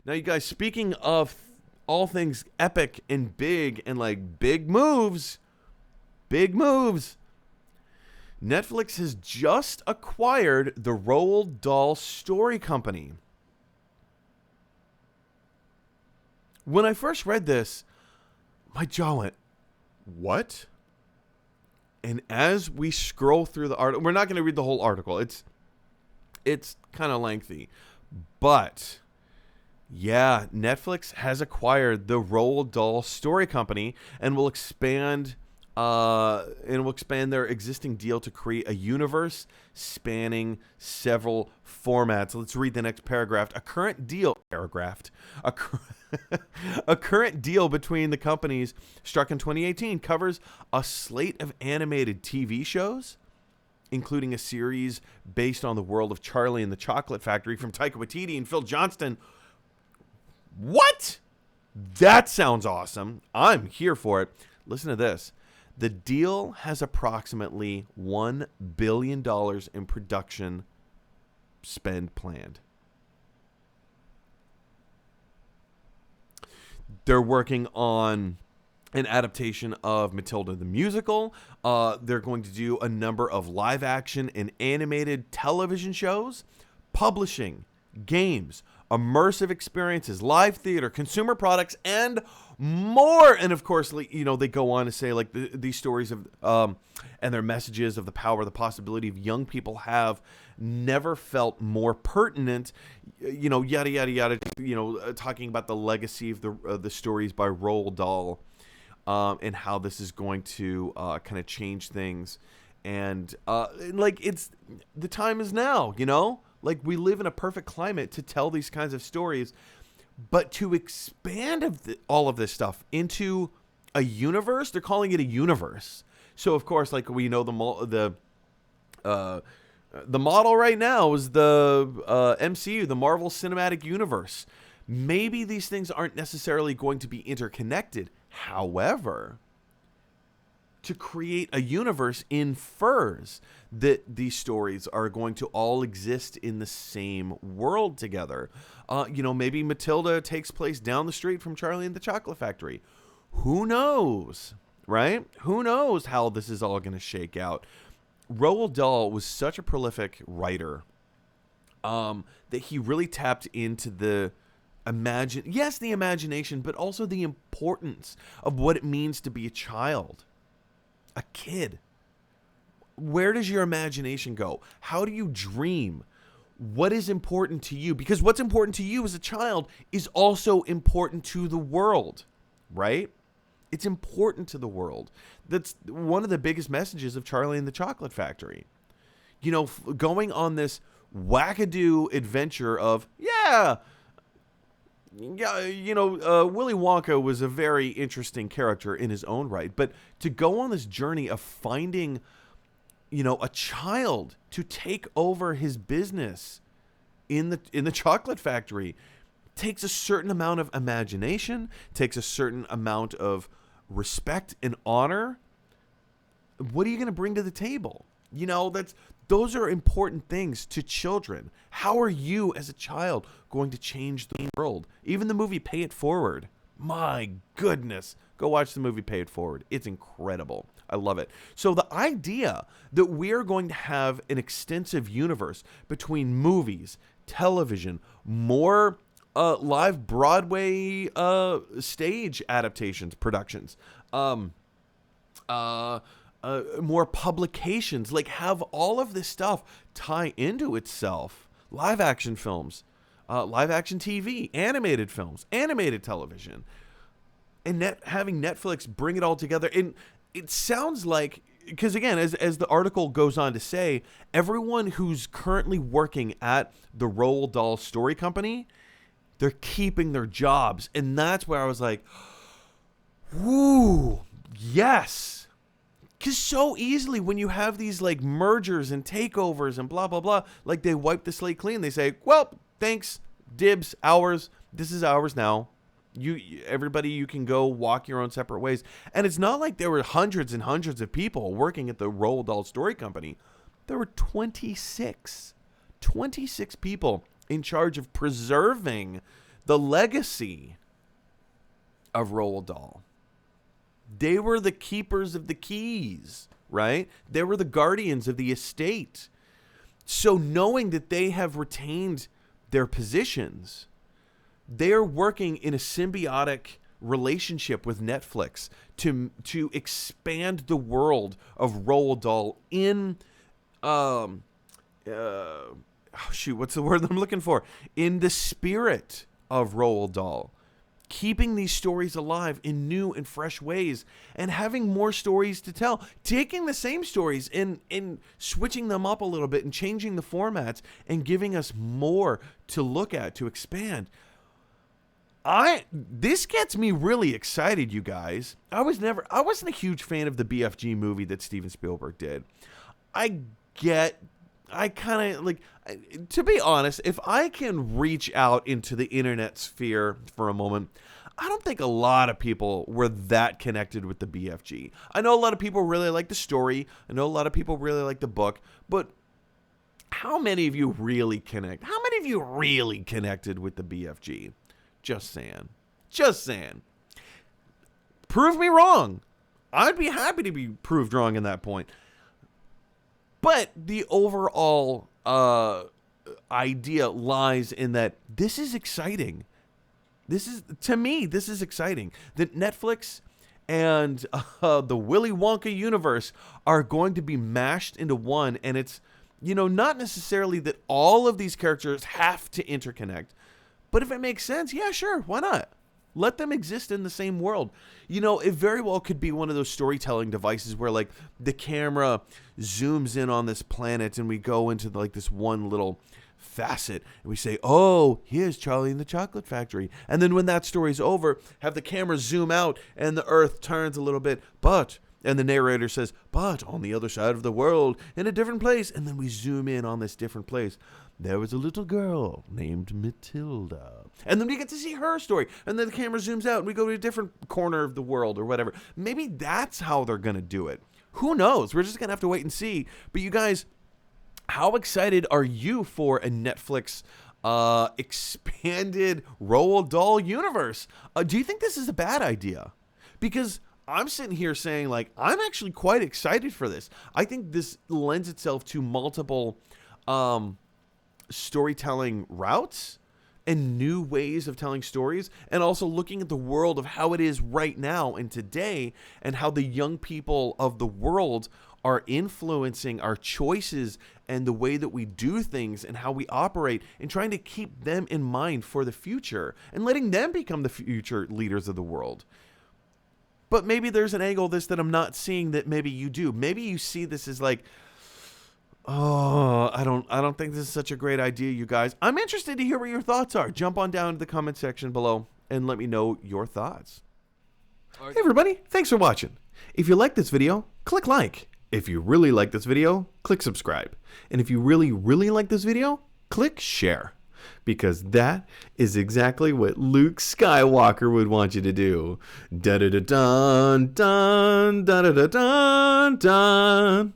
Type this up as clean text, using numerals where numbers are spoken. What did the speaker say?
Now, you guys, speaking of all things epic and big and like big moves, Netflix has just acquired the Roald Dahl story company. When I first read this, my jaw went, what? And as we scroll through the article, we're not going to read the whole article. It's kind of lengthy. But yeah, Netflix has acquired the Roald Dahl story company and will expand their existing deal to create a universe spanning several formats. Let's read the next paragraph. A current deal between the companies struck in 2018 covers a slate of animated TV shows, including a series based on the world of Charlie and the Chocolate Factory from Taika Waititi and Phil Johnston. What? That sounds awesome. I'm here for it. Listen to this. The deal has approximately $1 billion in production spend planned. They're working on an adaptation of Matilda the Musical. They're going to do a number of live action and animated television shows, publishing, games, immersive experiences, live theater, consumer products, and more. And of course, you know, they go on to say like these stories of and their messages of the power, the possibility of young people have never felt more pertinent, you know, yada yada yada, you know, talking about the legacy of the stories by Roald Dahl, and how this is going to kind of change things. And like, it's the time is now, you know, like we live in a perfect climate to tell these kinds of stories. But to expand all of this stuff into a universe, they're calling it a universe. So of course, like we know the model right now is the MCU, the Marvel Cinematic Universe. Maybe these things aren't necessarily going to be interconnected. However, to create a universe infers that these stories are going to all exist in the same world together. You know, maybe Matilda takes place down the street from Charlie and the Chocolate Factory. Who knows, right? Who knows how this is all going to shake out? Roald Dahl was such a prolific writer that he really tapped into the imagination, but also the importance of what it means to be a child. A kid. Where does your imagination go? How do you dream? What is important to you? Because what's important to you as a child is also important to the world, right? It's important to the world. That's one of the biggest messages of Charlie and the Chocolate Factory. You know, going on this wackadoo adventure of, you know, Willy Wonka was a very interesting character in his own right. But to go on this journey of finding, you know, a child to take over his business in the chocolate factory takes a certain amount of imagination, takes a certain amount of respect and honor. What are you going to bring to the table? You know, those are important things to children. How are you as a child going to change the world? Even the movie Pay It Forward. My goodness. Go watch the movie Pay It Forward. It's incredible. I love it. So the idea that we're going to have an extensive universe between movies, television, more live Broadway stage adaptations, productions, more publications, like have all of this stuff tie into itself. Live action films, live action TV, animated films, animated television, and having Netflix bring it all together. And it sounds like, because again, as the article goes on to say, everyone who's currently working at the Roald Dahl Story Company, they're keeping their jobs. And that's where I was like, whoo, yes. Because so easily when you have these like mergers and takeovers and blah, blah, blah, like they wipe the slate clean. They say, well, thanks, dibs, ours. This is ours now. Everybody, you can go walk your own separate ways. And it's not like there were hundreds and hundreds of people working at the Roald Dahl Story Company. There were 26 people in charge of preserving the legacy of Roald Dahl. They were the keepers of the keys, right? They were the guardians of the estate. So knowing that they have retained their positions, they're working in a symbiotic relationship with Netflix to expand the world of Roald Dahl in what's the word I'm looking for? In the spirit of Roald Dahl. Keeping these stories alive in new and fresh ways and having more stories to tell. Taking the same stories and switching them up a little bit and changing the formats and giving us more to look at, to expand. This gets me really excited, you guys. I wasn't a huge fan of the BFG movie that Steven Spielberg did. To be honest, if I can reach out into the internet sphere for a moment, I don't think a lot of people were that connected with the BFG. I know a lot of people really like the story. I know a lot of people really like the book, but how many of you really connect? How many of you really connected with the BFG? Just saying. Just saying. Prove me wrong. I'd be happy to be proved wrong in that point. But the overall idea lies in that this is exciting. To me, this is exciting. That Netflix and the Willy Wonka universe are going to be mashed into one. And it's, not necessarily that all of these characters have to interconnect. But if it makes sense, yeah, sure, why not? Let them exist in the same world. It very well could be one of those storytelling devices where, like, the camera zooms in on this planet and we go into, this one little facet and we say, oh, here's Charlie and the Chocolate Factory. And then when that story's over, have the camera zoom out and the Earth turns a little bit, and the narrator says, but on the other side of the world, in a different place. And then we zoom in on this different place. There was a little girl named Matilda. And then we get to see her story. And then the camera zooms out and we go to a different corner of the world or whatever. Maybe that's how they're going to do it. Who knows? We're just going to have to wait and see. But you guys, how excited are you for a Netflix expanded Roald Dahl universe? Do you think this is a bad idea? Because I'm sitting here saying, I'm actually quite excited for this. I think this lends itself to multiple storytelling routes and new ways of telling stories, and also looking at the world of how it is right now and today, and how the young people of the world are influencing our choices and the way that we do things and how we operate, and trying to keep them in mind for the future and letting them become the future leaders of the world. But maybe there's an angle of this that I'm not seeing that maybe you do. Maybe you see this as oh, I don't think this is such a great idea, you guys. I'm interested to hear what your thoughts are. Jump on down to the comment section below and let me know your thoughts. Hey everybody, thanks for watching. If you like this video, click like. If you really like this video, click subscribe. And if you really, really like this video, click share. Because that is exactly what Luke Skywalker would want you to do. Da da da dun dun da da da dun dun.